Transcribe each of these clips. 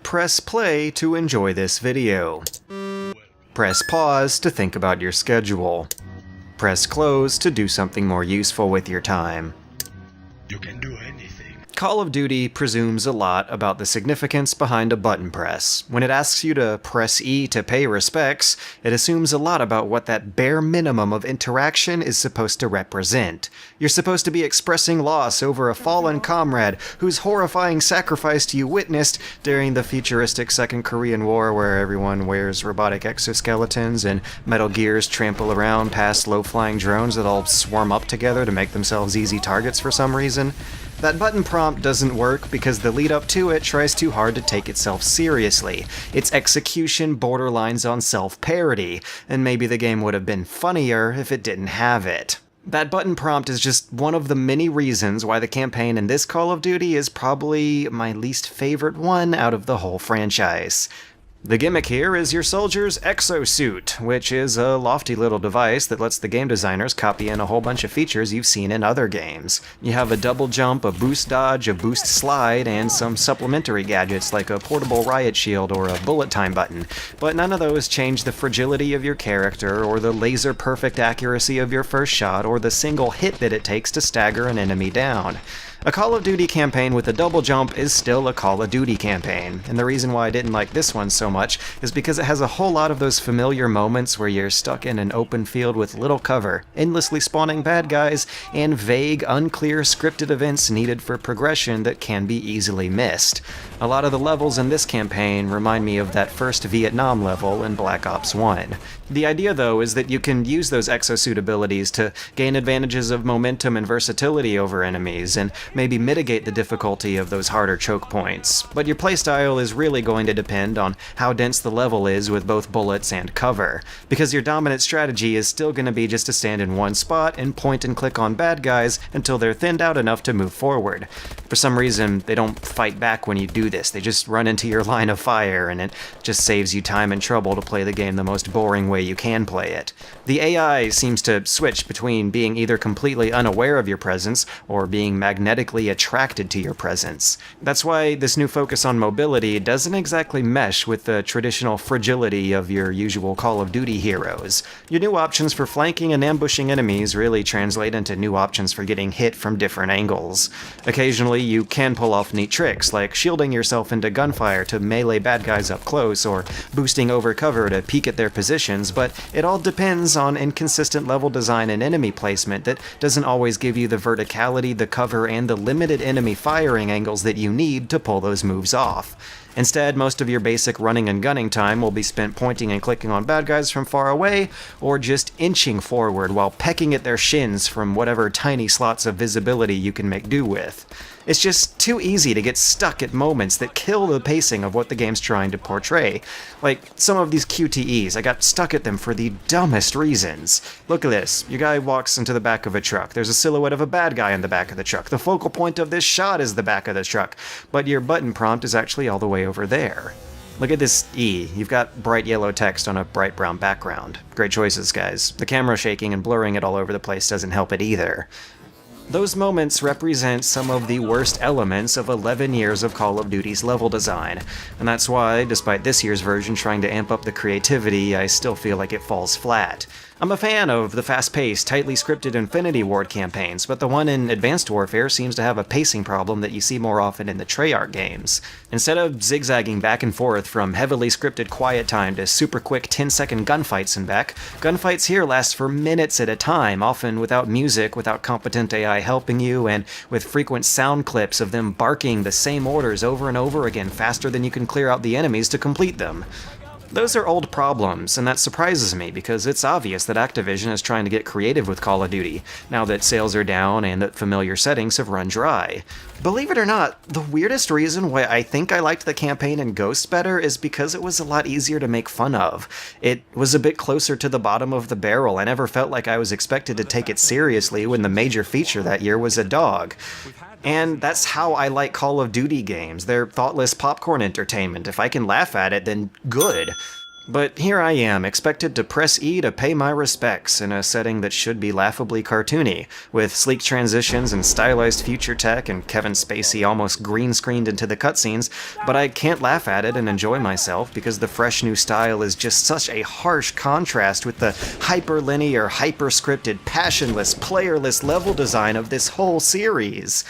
Press play to enjoy this video. Press pause to think about your schedule. Press close to do something more useful with your time. You can do anything. Call of Duty presumes a lot about the significance behind a button press. When it asks you to press E to pay respects, it assumes a lot about what that bare minimum of interaction is supposed to represent. You're supposed to be expressing loss over a fallen comrade whose horrifying sacrifice you witnessed during the futuristic Second Korean War, where everyone wears robotic exoskeletons and Metal Gears trample around past low-flying drones that all swarm up together to make themselves easy targets for some reason. That button prompt doesn't work because the lead up to it tries too hard to take itself seriously. Its execution borderlines on self-parody, and maybe the game would have been funnier if it didn't have it. That button prompt is just one of the many reasons why the campaign in this Call of Duty is probably my least favorite one out of the whole franchise. The gimmick here is your soldier's exosuit, which is a lofty little device that lets the game designers copy in a whole bunch of features you've seen in other games. You have a double jump, a boost dodge, a boost slide, and some supplementary gadgets like a portable riot shield or a bullet time button, but none of those change the fragility of your character, or the laser-perfect accuracy of your first shot, or the single hit that it takes to stagger an enemy down. A Call of Duty campaign with a double jump is still a Call of Duty campaign, and the reason why I didn't like this one so much is because it has a whole lot of those familiar moments where you're stuck in an open field with little cover, endlessly spawning bad guys, and vague, unclear scripted events needed for progression that can be easily missed. A lot of the levels in this campaign remind me of that first Vietnam level in Black Ops 1. The idea, though, is that you can use those exosuit abilities to gain advantages of momentum and versatility over enemies, and maybe mitigate the difficulty of those harder choke points. But your playstyle is really going to depend on how dense the level is with both bullets and cover, because your dominant strategy is still going to be just to stand in one spot and point and click on bad guys until they're thinned out enough to move forward. For some reason, they don't fight back when you do this. They just run into your line of fire, and it just saves you time and trouble to play the game the most boring way you can play it. The AI seems to switch between being either completely unaware of your presence or being magnetically attracted to your presence. That's why this new focus on mobility doesn't exactly mesh with the traditional fragility of your usual Call of Duty heroes. Your new options for flanking and ambushing enemies really translate into new options for getting hit from different angles. Occasionally, you can pull off neat tricks, like shielding yourself into gunfire to melee bad guys up close, or boosting over cover to peek at their positions, but it all depends on inconsistent level design and enemy placement that doesn't always give you the verticality, the cover, and the limited enemy firing angles that you need to pull those moves off. Instead, most of your basic running and gunning time will be spent pointing and clicking on bad guys from far away, or just inching forward while pecking at their shins from whatever tiny slots of visibility you can make do with. It's just too easy to get stuck at moments that kill the pacing of what the game's trying to portray. Like some of these QTEs, I got stuck at them for the dumbest reasons. Look at this. Your guy walks into the back of a truck. There's a silhouette of a bad guy in the back of the truck. The focal point of this shot is the back of the truck, but your button prompt is actually all the way over there. Look at this E. You've got bright yellow text on a bright brown background. Great choices, guys. The camera shaking and blurring it all over the place doesn't help it either. Those moments represent some of the worst elements of 11 years of Call of Duty's level design, and that's why, despite this year's version trying to amp up the creativity, I still feel like it falls flat. I'm a fan of the fast-paced, tightly scripted Infinity Ward campaigns, but the one in Advanced Warfare seems to have a pacing problem that you see more often in the Treyarch games. Instead of zigzagging back and forth from heavily scripted quiet time to super quick 10-second gunfights and back, gunfights here last for minutes at a time, often without music, without competent AI helping you, and with frequent sound clips of them barking the same orders over and over again faster than you can clear out the enemies to complete them. Those are old problems, and that surprises me because it's obvious that Activision is trying to get creative with Call of Duty, now that sales are down and that familiar settings have run dry. Believe it or not, the weirdest reason why I think I liked the campaign in Ghost better is because it was a lot easier to make fun of. It was a bit closer to the bottom of the barrel. I never felt like I was expected to take it seriously when the major feature that year was a dog. And that's how I like Call of Duty games. They're thoughtless popcorn entertainment. If I can laugh at it, then good. But here I am, expected to press E to pay my respects in a setting that should be laughably cartoony, with sleek transitions and stylized future tech and Kevin Spacey almost green-screened into the cutscenes, but I can't laugh at it and enjoy myself because the fresh new style is just such a harsh contrast with the hyper-linear, hyper-scripted, passionless, playerless level design of this whole series.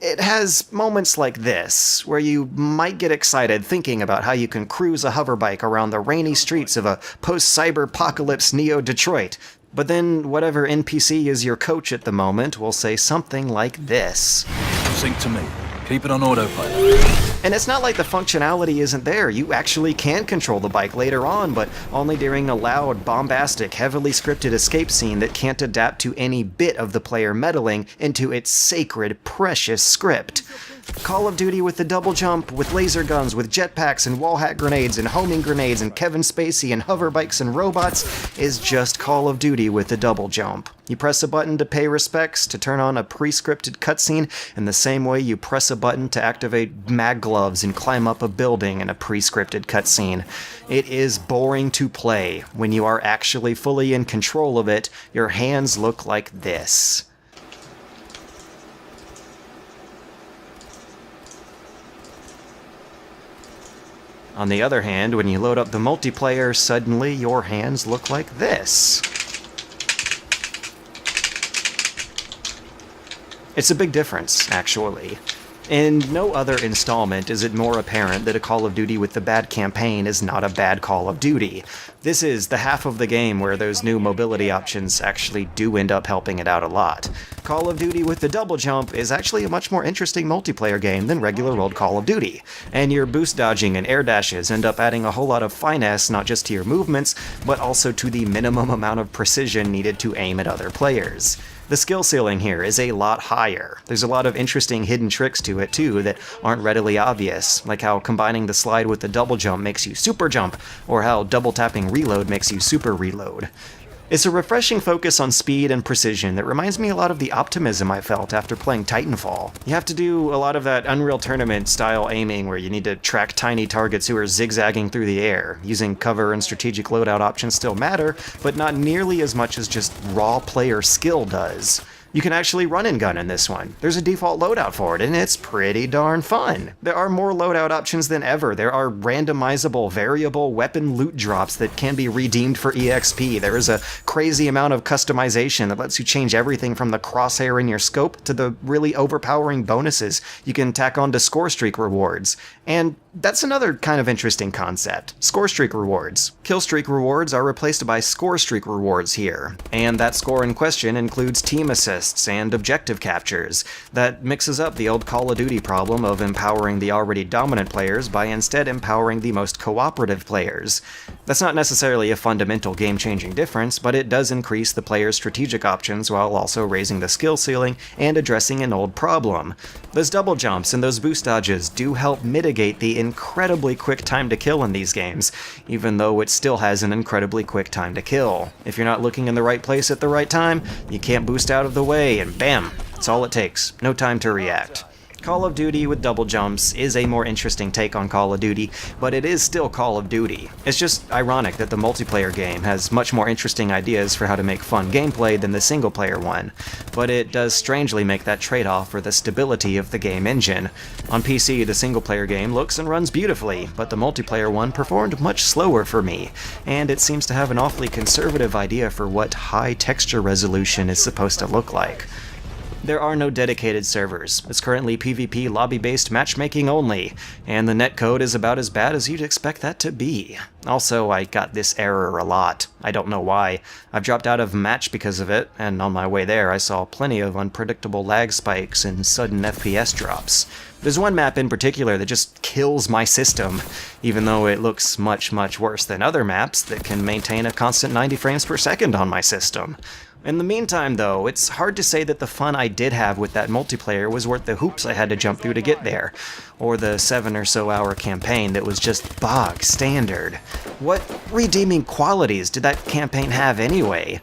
It has moments like this, where you might get excited thinking about how you can cruise a hoverbike around the rainy streets of a post-cyber-apocalypse Neo-Detroit, but then whatever NPC is your coach at the moment will say something like this. Sync to me. Keep it on autopilot. And it's not like the functionality isn't there. You actually can control the bike later on, but only during a loud, bombastic, heavily scripted escape scene that can't adapt to any bit of the player meddling into its sacred, precious script. Call of Duty with the double jump, with laser guns, with jetpacks and wall hack grenades and homing grenades and Kevin Spacey and hoverbikes and robots is just Call of Duty with the double jump. You press a button to pay respects, to turn on a pre-scripted cutscene, in the same way you press a button to activate mag gloves and climb up a building in a pre-scripted cutscene. It is boring to play. When you are actually fully in control of it, your hands look like this. On the other hand, when you load up the multiplayer, suddenly your hands look like this. It's a big difference, actually. In no other installment is it more apparent that a Call of Duty with the bad campaign is not a bad Call of Duty. This is the half of the game where those new mobility options actually do end up helping it out a lot. Call of Duty with the double jump is actually a much more interesting multiplayer game than regular old Call of Duty, and your boost dodging and air dashes end up adding a whole lot of finesse not just to your movements, but also to the minimum amount of precision needed to aim at other players. The skill ceiling here is a lot higher. There's a lot of interesting hidden tricks to it too that aren't readily obvious, like how combining the slide with the double jump makes you super jump, or how double tapping reload makes you super reload. It's a refreshing focus on speed and precision that reminds me a lot of the optimism I felt after playing Titanfall. You have to do a lot of that Unreal Tournament style aiming where you need to track tiny targets who are zigzagging through the air. Using cover and strategic loadout options still matter, but not nearly as much as just raw player skill does. You can actually run and gun in this one. There's a default loadout for it, and it's pretty darn fun. There are more loadout options than ever. There are randomizable, variable weapon loot drops that can be redeemed for EXP. There is a crazy amount of customization that lets you change everything from the crosshair in your scope to the really overpowering bonuses you can tack on to score streak rewards. And that's another kind of interesting concept. Score streak rewards. Kill streak rewards are replaced by score streak rewards here, and that score in question includes team assists and objective captures. That mixes up the old Call of Duty problem of empowering the already dominant players by instead empowering the most cooperative players. That's not necessarily a fundamental game-changing difference, but it does increase the player's strategic options while also raising the skill ceiling and addressing an old problem. Those double jumps and those boost dodges do help mitigate the incredibly quick time to kill in these games, even though it still has an incredibly quick time to kill. If you're not looking in the right place at the right time, you can't boost out of the way, and bam, that's all it takes. No time to react. Call of Duty with double jumps is a more interesting take on Call of Duty, but it is still Call of Duty. It's just ironic that the multiplayer game has much more interesting ideas for how to make fun gameplay than the single-player one, but it does strangely make that trade-off for the stability of the game engine. On PC, the single-player game looks and runs beautifully, but the multiplayer one performed much slower for me, and it seems to have an awfully conservative idea for what high texture resolution is supposed to look like. There are no dedicated servers. It's currently PvP lobby-based matchmaking only, and the netcode is about as bad as you'd expect that to be. Also, I got this error a lot. I don't know why. I've dropped out of match because of it, and on my way there I saw plenty of unpredictable lag spikes and sudden FPS drops. There's one map in particular that just kills my system, even though it looks much, much worse than other maps that can maintain a constant 90 frames per second on my system. In the meantime, though, it's hard to say that the fun I did have with that multiplayer was worth the hoops I had to jump through to get there, or the 7 or so hour campaign that was just bog standard. What redeeming qualities did that campaign have anyway?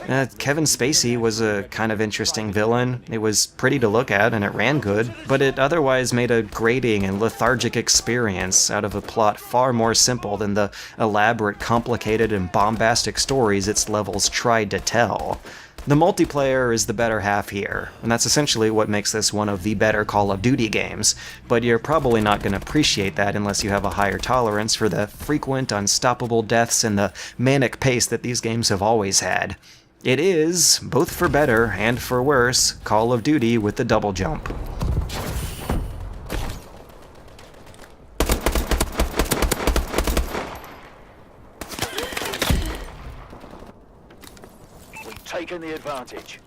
Kevin Spacey was a kind of interesting villain. It was pretty to look at and it ran good, but it otherwise made a grating and lethargic experience out of a plot far more simple than the elaborate, complicated, and bombastic stories its levels tried to tell. The multiplayer is the better half here, and that's essentially what makes this one of the better Call of Duty games, but you're probably not going to appreciate that unless you have a higher tolerance for the frequent, unstoppable deaths and the manic pace that these games have always had. It is, both for better and for worse, Call of Duty with the double jump. We've taken the advantage.